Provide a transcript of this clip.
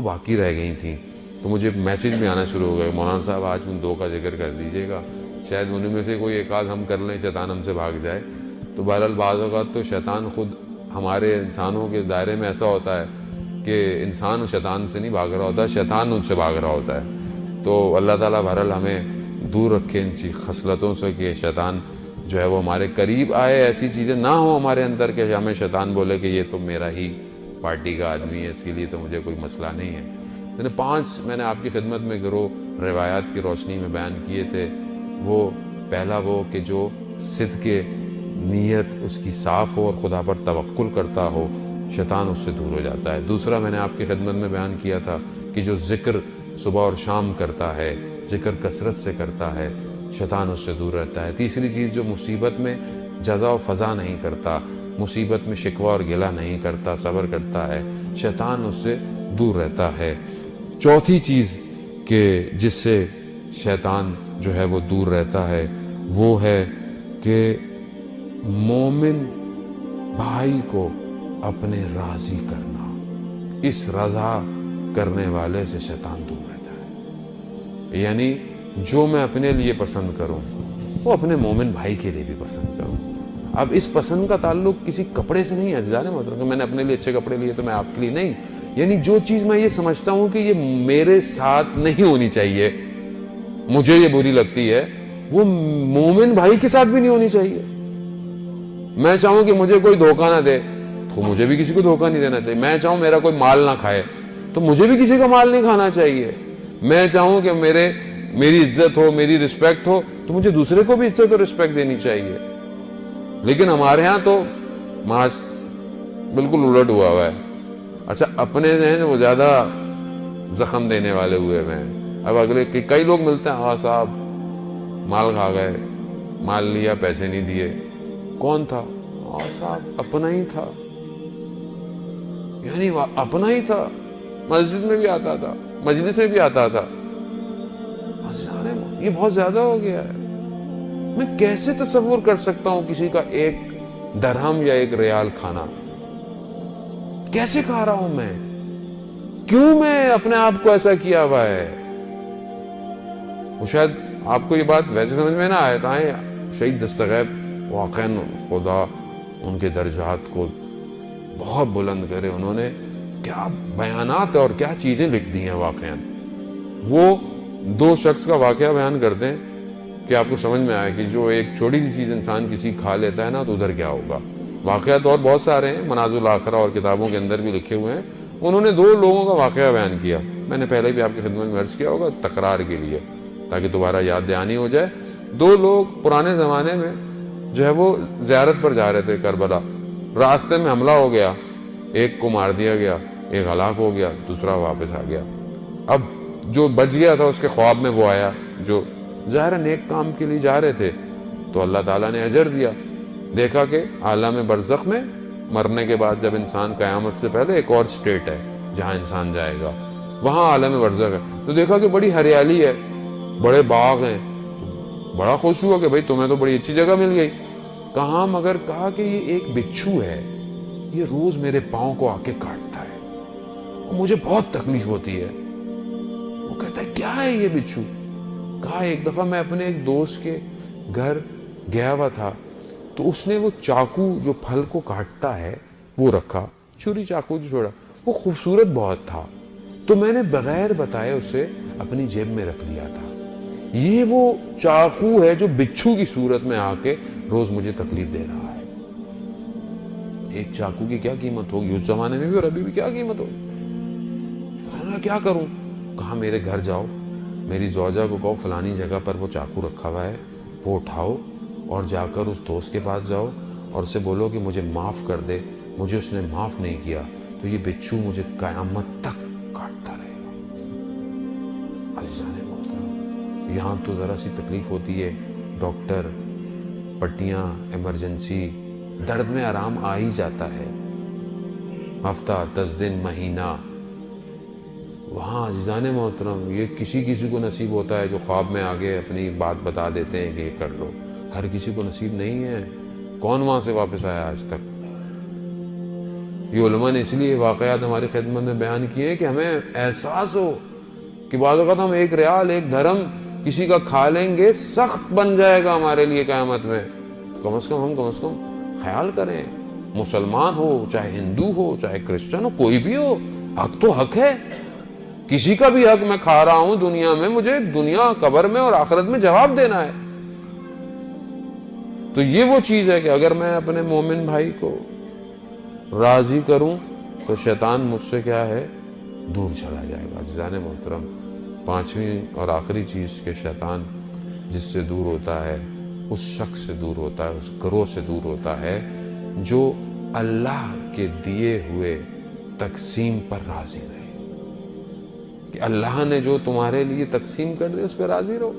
دو باقی رہ گئی تھیں، تو مجھے میسیج بھی آنا شروع ہو گئے، مولانا صاحب آج ان دو کا ذکر کر دیجیے گا، شاید انہیں میں سے کوئی ایک آدھ ہم کر لیں، شیطان ہم سے بھاگ جائے۔ تو بہرحال بعض اوقات تو شیطان خود ہمارے انسانوں کے دائرے میں ایسا ہوتا ہے کہ انسان شیطان سے نہیں بھاگ رہا ہوتا، شیطان ان سے بھاگ رہا ہوتا ہے۔ تو اللہ تعالیٰ بہرحال ہمیں دور رکھے ان خصلتوں سے کہ شیطان جو ہے وہ ہمارے قریب آئے، ایسی چیزیں نہ ہوں ہمارے اندر کہ ہمیں شیطان بولے کہ یہ تو میرا ہی پارٹی کا آدمی ہے، اس کے لیے تو مجھے کوئی مسئلہ نہیں ہے۔ میں نے آپ کی خدمت میں گروہ روایات کی روشنی میں بیان کیے تھے۔ وہ پہلا وہ کہ جو صدق نیت اس کی صاف ہو اور خدا پر توکل کرتا ہو، شیطان اس سے دور ہو جاتا ہے۔ دوسرا میں نے آپ کی خدمت میں بیان کیا تھا کہ جو ذکر صبح اور شام کرتا ہے، ذکر کثرت سے کرتا ہے، شیطان اس سے دور رہتا ہے۔ تیسری چیز، جو مصیبت میں جزا و فضا نہیں کرتا، مصیبت میں شکوہ اور گلہ نہیں کرتا، صبر کرتا ہے، شیطان اس سے دور رہتا ہے۔ چوتھی چیز کہ جس سے شیطان جو ہے وہ دور رہتا ہے وہ ہے کہ مومن بھائی کو اپنے راضی کرنا، اس رضا کرنے والے سے شیطان دور رہتا ہے۔ یعنی جو میں اپنے لیے پسند کروں وہ اپنے مومن بھائی کے لیے بھی پسند کروں۔ اب اس پسند کا تعلق کسی کپڑے سے نہیں ہے عزیزان محترم کہ میں نے اپنے لیے اچھے کپڑے لیے تو میں آپ کے لیے نہیں، یعنی جو چیز میں یہ سمجھتا ہوں کہ یہ میرے ساتھ نہیں ہونی چاہیے، مجھے یہ بری لگتی ہے، وہ مومن بھائی کے ساتھ بھی نہیں ہونی چاہیے۔ میں چاہوں کہ مجھے کوئی دھوکہ نہ دے تو مجھے بھی کسی کو دھوکہ نہیں دینا چاہیے۔ میں چاہوں میرا کوئی مال نہ کھائے تو مجھے بھی کسی کا مال نہیں کھانا چاہیے۔ میں چاہوں کہ میری عزت ہو، میری رسپیکٹ ہو تو مجھے دوسرے کو بھی عزت اور رسپیکٹ دینی چاہیے۔ لیکن ہمارے ہاں تو معاش بالکل الٹ ہوا ہے۔ اچھا اپنے ہیں وہ زیادہ زخم دینے والے ہوئے ہیں۔ اب اگلے کئی لوگ ملتے ہیں، ہاں صاحب مال کھا گئے، مال لیا پیسے نہیں دیے، کون تھا؟ ہاں صاحب اپنا ہی تھا، یعنی اپنا ہی تھا، مسجد میں بھی آتا تھا، مجلس میں بھی آتا تھا۔ یہ بہت زیادہ ہو گیا ہے۔ میں کیسے تصور کر سکتا ہوں کسی کا ایک درہم یا ایک ریال کھانا؟ کیسے کھا رہا ہوں میں؟ کیوں میں اپنے آپ کو ایسا کیا ہوا ہے؟ وہ شاید آپ کو یہ بات ویسے سمجھ میں نہ آئے تائیں شہید دستغیب واقعاً خدا ان کے درجات کو بہت بلند کرے، انہوں نے کیا بیانات اور کیا چیزیں لکھ دی ہیں واقعاً۔ وہ دو شخص کا واقعہ بیان کرتے ہیں کہ آپ کو سمجھ میں آئے کہ جو ایک چھوٹی سی چیز انسان کسی کھا لیتا ہے نا تو ادھر کیا ہوگا۔ واقعات اور بہت سارے ہیں، منازل الاخرہ اور کتابوں کے اندر بھی لکھے ہوئے ہیں۔ انہوں نے دو لوگوں کا واقعہ بیان کیا، میں نے پہلے بھی آپ کی خدمت میں عرض کیا ہوگا تکرار کے لیے تاکہ دوبارہ یاد دہانی ہو جائے۔ دو لوگ پرانے زمانے میں جو ہے وہ زیارت پر جا رہے تھے کربلا، راستے میں حملہ ہو گیا، ایک کو مار دیا گیا، ایک ہلاک ہو گیا، دوسرا واپس آ گیا۔ اب جو بچ گیا تھا اس کے خواب میں وہ آیا جو ظاہر نیک کام کے لیے جا رہے تھے، تو اللہ تعالیٰ نے اجر دیا۔ دیکھا کہ عالم برزخ میں مرنے کے بعد جب انسان قیامت سے پہلے ایک اور سٹیٹ ہے جہاں انسان جائے گا، وہاں عالم برزخ ہے، تو دیکھا کہ بڑی ہریالی ہے، بڑے باغ ہیں، بڑا خوش ہوا کہ بھئی تمہیں تو بڑی اچھی جگہ مل گئی۔ کہاں؟ مگر کہا کہ یہ ایک بچھو ہے، یہ روز میرے پاؤں کو آ کے کاٹتا ہے، مجھے بہت تکلیف ہوتی ہے۔ وہ کہتا ہے کیا ہے یہ بچھو؟ کہا ایک دفعہ میں اپنے ایک دوست کے گھر گیا ہوا تھا تو اس نے وہ چاقو جو پھل کو کاٹتا ہے وہ رکھا، چھری چاقو جو چھوڑا، وہ خوبصورت بہت تھا، تو میں نے بغیر بتائے اسے اپنی جیب میں رکھ لیا تھا۔ یہ وہ چاقو ہے جو بچھو کی صورت میں آ کے روز مجھے تکلیف دے رہا ہے۔ ایک چاقو کی کیا قیمت ہوگی اس زمانے میں بھی اور ابھی بھی کیا قیمت ہوگی؟ کیا کروں؟ کہا میرے گھر جاؤ، میری زوجہ کو کہو فلانی جگہ پر وہ چاقو رکھا ہوا ہے، وہ اٹھاؤ اور جا کر اس دوست کے پاس جاؤ اور اسے بولو کہ مجھے معاف کر دے، مجھے اس نے معاف نہیں کیا تو یہ بچھو مجھے قیامت تک کاٹتا رہے گا۔ عزیزان محترم، یہاں تو ذرا سی تکلیف ہوتی ہے، ڈاکٹر، پٹیاں، ایمرجنسی، درد میں آرام آ ہی جاتا ہے، ہفتہ 10 دن مہینہ، وہاں عزیزان محترم یہ کسی کو نصیب ہوتا ہے جو خواب میں آگے اپنی بات بتا دیتے ہیں کہ یہ کر لو، ہر کسی کو نصیب نہیں ہے۔ کون وہاں سے واپس آیا آج تک؟ یہ علماء نے اس لیے واقعات ہماری خدمت میں بیان کیے کہ ہمیں احساس ہو کہ بعض اوقات ہم ایک ریال ایک دھرم کسی کا کھا لیں گے، سخت بن جائے گا ہمارے لیے قیامت میں. کم از کم خیال کریں، مسلمان ہو چاہے ہندو ہو چاہے کرسچن ہو، کوئی بھی ہو، حق تو حق ہے. کسی کا بھی حق میں کھا رہا ہوں دنیا میں، مجھے دنیا قبر میں اور آخرت میں جواب دینا ہے. تو یہ وہ چیز ہے کہ اگر میں اپنے مومن بھائی کو راضی کروں تو شیطان مجھ سے کیا ہے، دور چلا جائے گا. عزیزان محترم، پانچویں اور آخری چیز کہ شیطان جس سے دور ہوتا ہے اس شخص سے دور ہوتا ہے، اس گروہ سے دور ہوتا ہے جو اللہ کے دیے ہوئے تقسیم پر راضی رہے. کہ اللہ نے جو تمہارے لیے تقسیم کر دے اس پہ راضی رہو.